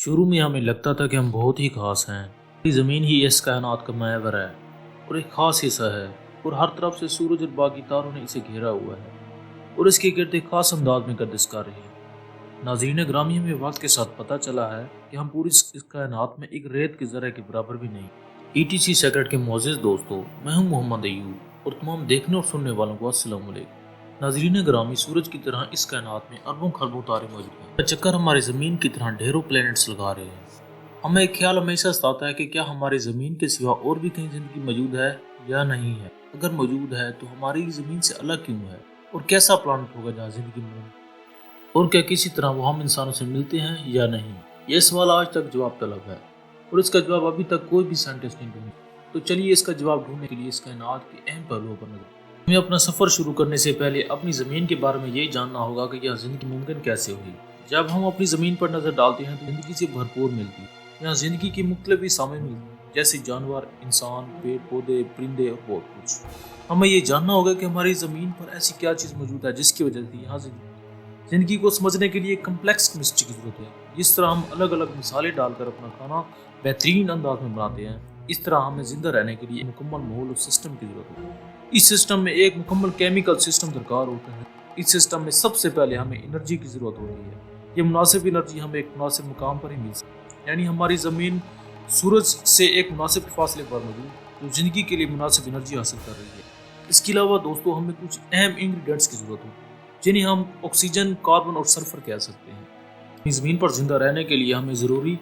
شروع میں ہمیں لگتا تھا کہ ہم بہت ہی خاص ہیں. زمین ہی اس کائنات کا محور ہے اور ایک خاص حصہ ہے اور ہر طرف سے سورج اور باقی تاروں نے اسے گھیرا ہوا ہے اور اس کے گرد ایک خاص انداز میں گردش کر رہی ہے. ناظرین گرامی، ہمیں وقت کے ساتھ پتہ چلا ہے کہ ہم پوری اس کائنات میں ایک ریت کی ذرے کے برابر بھی نہیں. ETC سیکرٹ کے معزز دوستو، میں ہوں محمد ایوب اور تمام دیکھنے اور سننے والوں کو السلام علیکم. ناظرین گرامی، سورج کی طرح اس کائنات میں اربوں خربوں تارے موجود ہیں. چکر ہماری زمین کی طرح ڈھیروں پلینٹس لگا رہے ہیں. ہمیں ایک خیال ہمیشہ ستاتا ہے کہ کیا ہماری زمین کے سوا اور بھی کہیں زندگی موجود ہے یا نہیں ہے. اگر موجود ہے تو ہماری زمین سے الگ کیوں ہے، اور کیسا پلانٹ ہوگا جہاں زندگی موجود، اور کیا کسی طرح وہ ہم انسانوں سے ملتے ہیں یا نہیں. یہ سوال آج تک جواب طلب ہے اور اس کا جواب ابھی تک کوئی بھی سائنٹسٹ نہیں ڈھونڈا. تو چلیے اس کا جواب ڈھونڈنے کے لیے اس کائنات کے اہم پہلوؤں پر نظر. ہمیں اپنا سفر شروع کرنے سے پہلے اپنی زمین کے بارے میں یہ جاننا ہوگا کہ یہ زندگی ممکن کیسے ہوئی. جب ہم اپنی زمین پر نظر ڈالتے ہیں تو زندگی سے بھرپور ملتی ہے. یہاں زندگی کی مختلف اقسام ملتی ہیں، جیسے جانور، انسان، پیڑ پودے، پرندے اور بہت کچھ. ہمیں یہ جاننا ہوگا کہ ہماری زمین پر ایسی کیا چیز موجود ہے جس کی وجہ سے یہاں زندگی کو سمجھنے کے لیے ایک کمپلیکس کیمسٹری کی ضرورت ہے. جس طرح ہم الگ الگ مثالیں ڈال کر اپنا کھانا بہترین انداز میں بناتے ہیں، اس طرح ہمیں زندہ رہنے کے لیے مکمل ماحول اور سسٹم کی ضرورت ہے. اس سسٹم میں ایک مکمل کیمیکل سسٹم درکار ہوتا ہے. اس سسٹم میں سب سے پہلے ہمیں انرجی کی ضرورت ہوتی ہے. یہ مناسب انرجی ہمیں ایک مناسب مقام پر ہی مل سکتی ہے. یعنی ہماری زمین سورج سے ایک مناسب فاصلے پر موجود جو زندگی کے لیے مناسب انرجی حاصل کر رہی ہے. اس کے علاوہ دوستو، ہمیں کچھ اہم انگریڈینٹس کی ضرورت ہوتی ہے جنہیں ہم آکسیجن، کاربن اور سلفر کہہ سکتے ہیں. زمین پر زندہ رہنے کے لیے ہمیں ضروری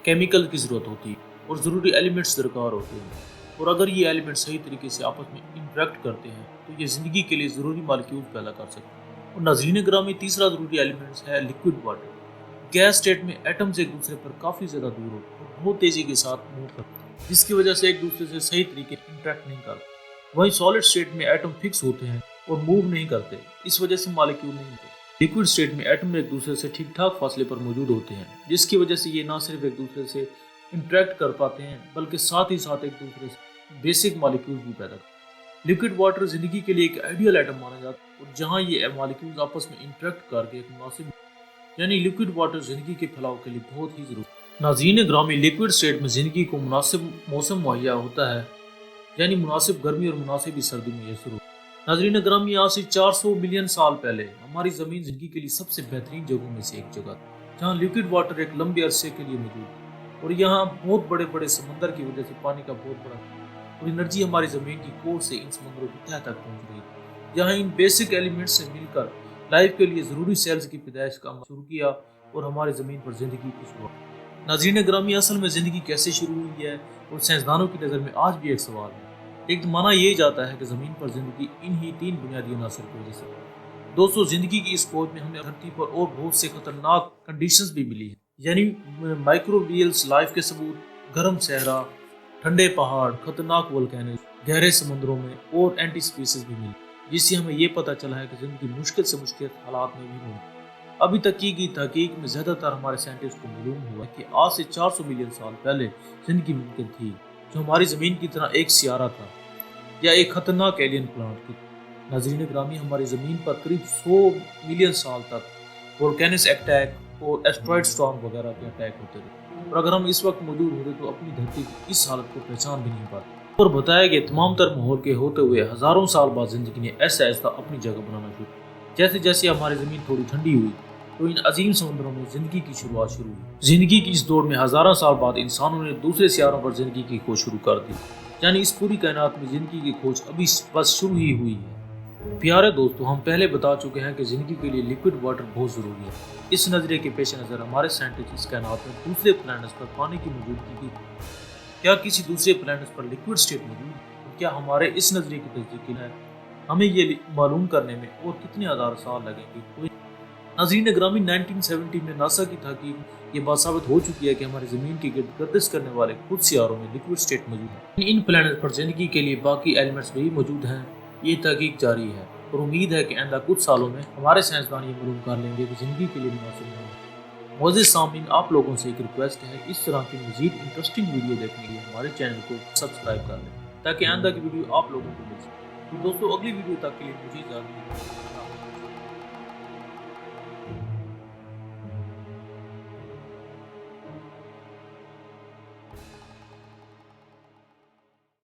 کیمیکل کی ضرورت ہوتی ہے اور ضروری ایلیمنٹس درکار ہوتے ہیں. اور اگر یہ ایلیمنٹ صحیح طریقے سے آپس میں انٹریکٹ کرتے ہیں تو یہ زندگی کے لیے ضروری مالیکیولز پیدا کر سکتے ہیں. اور ناظرین گرامی، تیسرا ضروری ایلیمنٹ ہے لیکوڈ واٹر. گیس اسٹیٹ میں ایٹمز ایک دوسرے پر کافی زیادہ دور ہوتے ہیں اور بہت تیزی کے ساتھ موو کرتے ہیں، جس کی وجہ سے ایک دوسرے سے صحیح طریقے سے انٹریکٹ نہیں کرتے. وہیں سالڈ اسٹیٹ میں ایٹم فکس ہوتے ہیں اور موو نہیں کرتے، اس وجہ سے مالیکیول نہیں ہوتے. لیکوڈ اسٹیٹ میں ایٹم ایک دوسرے سے ٹھیک ٹھاک فاصلے پر موجود ہوتے ہیں، جس کی وجہ سے یہ نہ صرف ایک دوسرے سے انٹریکٹ کر پاتے ہیں بلکہ ساتھ ہی ساتھ ایک دوسرے سے بیسک مالیکیول بھی پیدا کرتے ہیں. لیکوڈ واٹر زندگی کے لیے ایک آئیڈیل ایٹم مانا جاتا ہے، اور جہاں یہ مالیکیولز آپس میں انٹریکٹ کر کے ایک مناسب، یعنی لیکوڈ واٹر زندگی کے پھیلاؤ کے لیے بہت ہی ضروری ہے. ناظرین گرامی، لیکوڈ اسٹیٹ میں زندگی کو مناسب موسم مہیا ہوتا ہے، یعنی مناسب گرمی اور مناسب سردی میسر ہوتی ہے. ناظرین گرامی، آج سے 400 ملین سال پہلے ہماری زمین زندگی کے لیے سب سے بہترین جگہوں میں سے ایک جگہ تھی، جہاں لیکوڈ واٹر ایک لمبے عرصے کے لیے موجود ہے. اور یہاں بہت بڑے بڑے سمندر کی وجہ سے پانی کا بہت بڑا اور انرجی ہماری زمین کی کور سے ان سمندروں کی تہہ تک پہنچ رہی ہے. یہاں ان بیسک ایلیمنٹس سے مل کر لائف کے لیے ضروری سیلز کی پیدائش کا عمل شروع کیا اور ہماری زمین پر زندگی کی شروعات. ناظرین گرامی، اصل میں زندگی کیسے شروع ہوئی ہے اور سائنسدانوں کی نظر میں آج بھی ایک سوال ہے. ایک مانا یہ جاتا ہے کہ زمین پر زندگی ان ہی 3 بنیادی عناصر کی وجہ سے. دوستو، زندگی کی اس کھوج میں ہمیں دھرتی پر اور بہت سے خطرناک کنڈیشنز بھی ملی ہیں، یعنی مائکروبیلز لائف کے ثبوت، گرم صحرا، ٹھنڈے پہاڑ، خطرناک وولکینوز گہرے سمندروں میں اور اینٹی سپیسیز بھی ملی، جس سے ہمیں یہ پتہ چلا ہے کہ زندگی مشکل سے مشکل حالات میں بھی ممکن. ابھی تک کی گئی تحقیق میں زیادہ تر ہمارے سائنٹسٹ کو معلوم ہوا کہ آج سے 400 ملین سال پہلے زندگی ممکن تھی، جو ہماری زمین کی طرح ایک سیارہ تھا یا ایک خطرناک ایلین پلانٹ کی. ناظرین گرامی، ہماری زمین پر قریب 100 ملین سال تک وولکینس اٹیک اور ایسٹرائڈ سٹارم وغیرہ کے اٹیک ہوتے رہے، اور اگر ہم اس وقت موجود ہوتے تو اپنی دھرتی کی اس حالت کو پہچان بھی نہیں پاتے. اور بتایا کہ تمام تر ماحول کے ہوتے ہوئے ہزاروں سال بعد زندگی نے ایسا ایسا اپنی جگہ بنانا شروع کیا. جیسے جیسے ہماری زمین تھوڑی ٹھنڈی ہوئی تو ان عظیم سمندروں میں زندگی کی شروعات شروع ہوئی. زندگی کی اس دوڑ میں ہزاروں سال بعد انسانوں نے دوسرے سیاروں پر زندگی کی کھوج شروع کر دی. یعنی اس پوری کائنات میں زندگی کی کھوج ابھی بس شروع ہی ہوئی ہے. پیارے دوستو، ہم پہلے بتا چکے ہیں کہ زندگی کے لیے لیکوڈ واٹر بہت ضروری ہے. اس نظریے کے پیش نظر ہمارے سائنٹسٹ اس کائنات میں دوسرے پلانٹس پر پانی کی موجودگی کی کیا کسی دوسرے پلانٹس پر لیکوڈ اسٹیٹ موجود ہے؟ کیا ہمارے اس نظریے کی تصدیق ہے؟ ہمیں یہ معلوم کرنے میں اور کتنے ہزار سال لگیں گے؟ ناظرین گرامی، 1970 میں ناسا کی تحقیق یہ بات ثابت ہو چکی ہے کہ ہماری زمین کے گرد گردش کرنے والے کچھ سیاروں میں لیکوڈ اسٹیٹ موجود ہے. ان پلانٹ پر زندگی کے لیے باقی ایلیمنٹس بھی موجود ہیں. یہ تحقیق جاری ہے اور امید ہے کہ آئندہ کچھ سالوں میں ہمارے سائنسدان یہ معلوم کر لیں گے کہ زندگی کے لیے مناسب نہیں ہے. معزز سامعین، آپ لوگوں سے ایک ریکویسٹ ہے، اس طرح کی مزید انٹرسٹنگ ویڈیو دیکھنے کے لیے ہمارے چینل کو سبسکرائب کر لیں تاکہ آئندہ کی ویڈیو آپ لوگوں کو مل سکے. تو دوستو، اگلی ویڈیو تک کے لیے مجھے اجازت دیں.